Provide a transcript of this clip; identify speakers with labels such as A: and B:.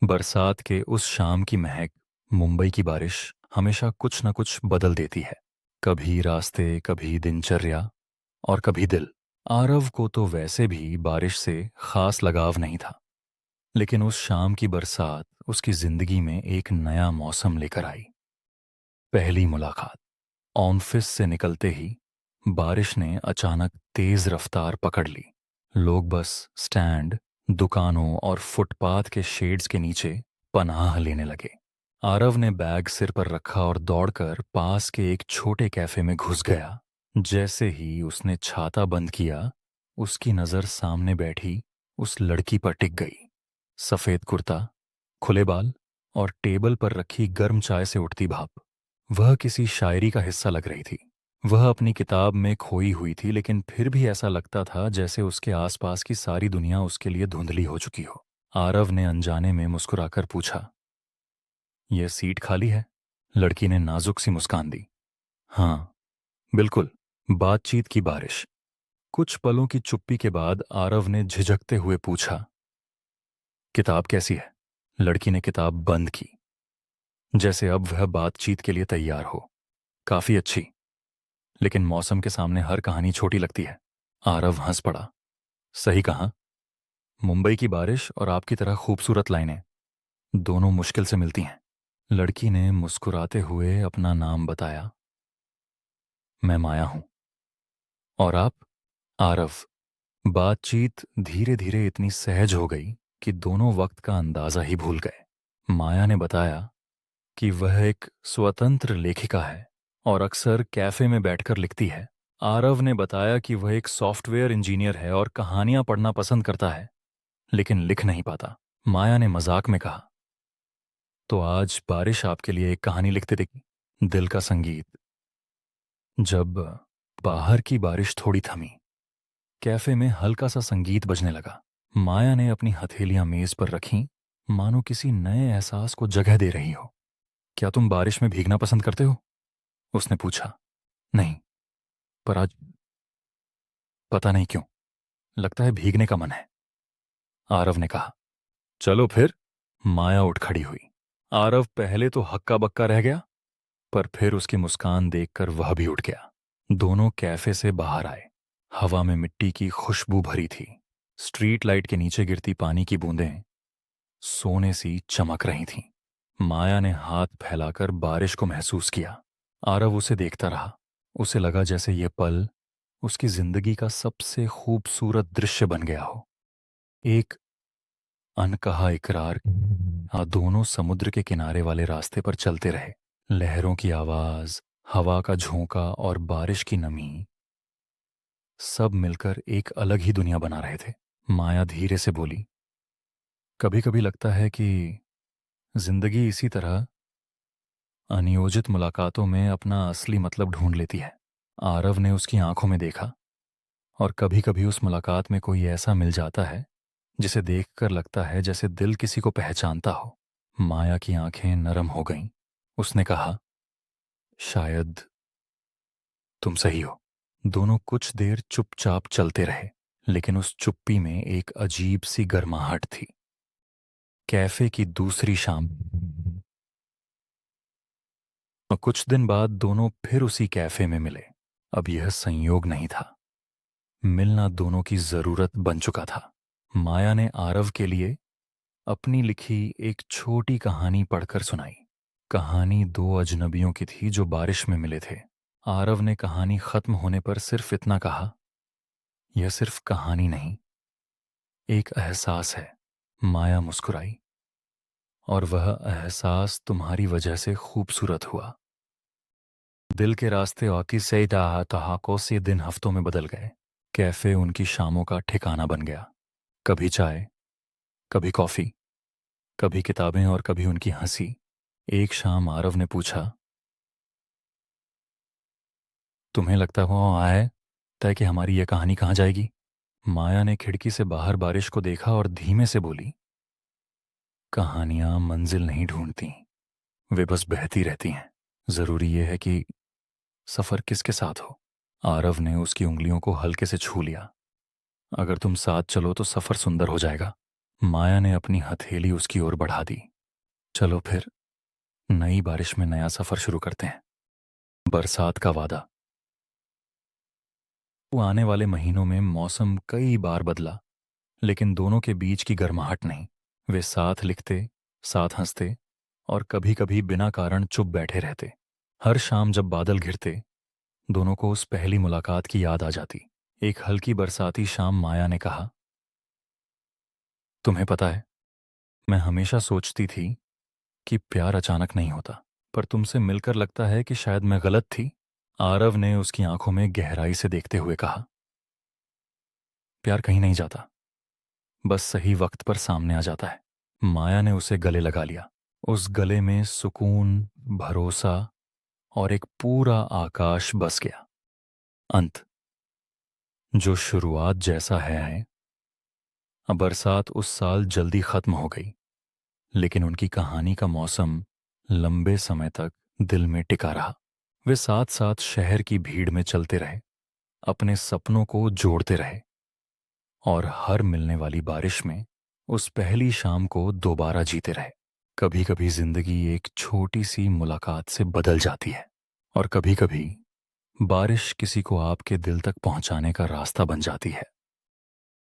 A: बरसात के उस शाम की महक, मुंबई की बारिश हमेशा कुछ न कुछ बदल देती है। कभी रास्ते, कभी दिनचर्या और कभी दिल। आरव को तो वैसे भी बारिश से खास लगाव नहीं था, लेकिन उस शाम की बरसात उसकी जिंदगी में एक नया मौसम लेकर आई। पहली मुलाकात। ऑफिस से निकलते ही बारिश ने अचानक तेज रफ्तार पकड़ ली। लोग बस स्टैंड, दुकानों और फुटपाथ के शेड्स के नीचे पनाह लेने लगे। आरव ने बैग सिर पर रखा और दौड़कर पास के एक छोटे कैफे में घुस गया। जैसे ही उसने छाता बंद किया, उसकी नज़र सामने बैठी उस लड़की पर टिक गई। सफ़ेद कुर्ता, खुले बाल और टेबल पर रखी गर्म चाय से उठती भाप। वह किसी शायरी का हिस्सा लग रही थी। वह अपनी किताब में खोई हुई थी, लेकिन फिर भी ऐसा लगता था जैसे उसके आसपास की सारी दुनिया उसके लिए धुंधली हो चुकी हो। आरव ने अनजाने में मुस्कुराकर पूछा, यह सीट खाली है? लड़की ने नाजुक सी मुस्कान दी। हाँ, बिल्कुल। बातचीत की बारिश। कुछ पलों की चुप्पी के बाद आरव ने झिझकते हुए पूछा, किताब कैसी है? लड़की ने किताब बंद की, जैसे अब वह बातचीत के लिए तैयार हो। काफी अच्छी, लेकिन मौसम के सामने हर कहानी छोटी लगती है। आरव हंस पड़ा। सही कहा। मुंबई की बारिश और आपकी तरह खूबसूरत लाइनें दोनों मुश्किल से मिलती हैं। लड़की ने मुस्कुराते हुए अपना नाम बताया। मैं माया हूं। और आप? आरव। बातचीत धीरे धीरे इतनी सहज हो गई कि दोनों वक्त का अंदाजा ही भूल गए। माया ने बताया कि वह एक स्वतंत्र लेखिका है और अक्सर कैफे में बैठकर लिखती है। आरव ने बताया कि वह एक सॉफ्टवेयर इंजीनियर है और कहानियां पढ़ना पसंद करता है, लेकिन लिख नहीं पाता। माया ने मजाक में कहा, तो आज बारिश आपके लिए एक कहानी लिखते देखी। दिल का संगीत। जब बाहर की बारिश थोड़ी थमी, कैफे में हल्का सा संगीत बजने लगा। माया ने अपनी हथेलियां मेज पर रखीं, मानो किसी नए एहसास को जगह दे रही हो। क्या तुम बारिश में भीगना पसंद करते हो? उसने पूछा। नहीं, पर आज पता नहीं क्यों लगता है भीगने का मन है, आरव ने कहा। चलो फिर। माया उठ खड़ी हुई। आरव पहले तो हक्का बक्का रह गया, पर फिर उसकी मुस्कान देखकर वह भी उठ गया। दोनों कैफे से बाहर आए। हवा में मिट्टी की खुशबू भरी थी। स्ट्रीट लाइट के नीचे गिरती पानी की बूंदें सोने सी चमक रही थीं। माया ने हाथ फैलाकर बारिश को महसूस किया। आरव उसे देखता रहा। उसे लगा जैसे यह पल उसकी जिंदगी का सबसे खूबसूरत दृश्य बन गया हो। एक अनकहा इकरार। दोनों समुद्र के किनारे वाले रास्ते पर चलते रहे। लहरों की आवाज, हवा का झोंका और बारिश की नमी सब मिलकर एक अलग ही दुनिया बना रहे थे। माया धीरे से बोली, कभी कभी लगता है कि जिंदगी इसी तरह अनियोजित मुलाकातों में अपना असली मतलब ढूंढ लेती है। आरव ने उसकी आंखों में देखा, और कभी कभी उस मुलाकात में कोई ऐसा मिल जाता है जिसे देखकर लगता है जैसे दिल किसी को पहचानता हो। माया की आंखें नरम हो गईं। उसने कहा, शायद तुम सही हो। दोनों कुछ देर चुपचाप चलते रहे, लेकिन उस चुप्पी में एक अजीब सी गर्माहट थी। कैफे की दूसरी शाम। कुछ दिन बाद दोनों फिर उसी कैफे में मिले। अब यह संयोग नहीं था, मिलना दोनों की जरूरत बन चुका था। माया ने आरव के लिए अपनी लिखी एक छोटी कहानी पढ़कर सुनाई। कहानी दो अजनबियों की थी जो बारिश में मिले थे। आरव ने कहानी खत्म होने पर सिर्फ इतना कहा, यह सिर्फ कहानी नहीं, एक एहसास है। माया मुस्कुराई, और वह एहसास तुम्हारी वजह से खूबसूरत हुआ। दिल के रास्ते औकी से तहाको से दिन हफ्तों में बदल गए। कैफे उनकी शामों का ठिकाना बन गया। कभी चाय, कभी कॉफी, कभी किताबें और कभी उनकी हंसी। एक शाम आरव ने पूछा, तुम्हें लगता हुआ आया तय कि हमारी यह कहानी कहाँ जाएगी? माया ने खिड़की से बाहर बारिश को देखा और धीमे से बोली, कहानियां मंजिल नहीं ढूंढती, वे बस बहती रहती हैं। जरूरी यह है कि सफर किसके साथ हो। आरव ने उसकी उंगलियों को हल्के से छू लिया। अगर तुम साथ चलो तो सफर सुंदर हो जाएगा। माया ने अपनी हथेली उसकी ओर बढ़ा दी। चलो फिर नई बारिश में नया सफर शुरू करते हैं। बरसात का वादा। वो आने वाले महीनों में मौसम कई बार बदला, लेकिन दोनों के बीच की गर्माहट नहीं। वे साथ लिखते, साथ हंसते और कभी कभी बिना कारण चुप बैठे रहते। हर शाम जब बादल घिरते, दोनों को उस पहली मुलाकात की याद आ जाती। एक हल्की बरसाती शाम माया ने कहा, तुम्हें पता है, मैं हमेशा सोचती थी कि प्यार अचानक नहीं होता, पर तुमसे मिलकर लगता है कि शायद मैं गलत थी। आरव ने उसकी आंखों में गहराई से देखते हुए कहा, प्यार कहीं नहीं जाता, बस सही वक्त पर सामने आ जाता है। माया ने उसे गले लगा लिया। उस गले में सुकून, भरोसा और एक पूरा आकाश बस गया। अंत। जो शुरुआत जैसा है, अब बरसात उस साल जल्दी खत्म हो गई, लेकिन उनकी कहानी का मौसम लंबे समय तक दिल में टिका रहा। वे साथ साथ शहर की भीड़ में चलते रहे, अपने सपनों को जोड़ते रहे और हर मिलने वाली बारिश में उस पहली शाम को दोबारा जीते रहे। कभी कभी जिंदगी एक छोटी सी मुलाकात से बदल जाती है, और कभी कभी बारिश किसी को आपके दिल तक पहुंचाने का रास्ता बन जाती है।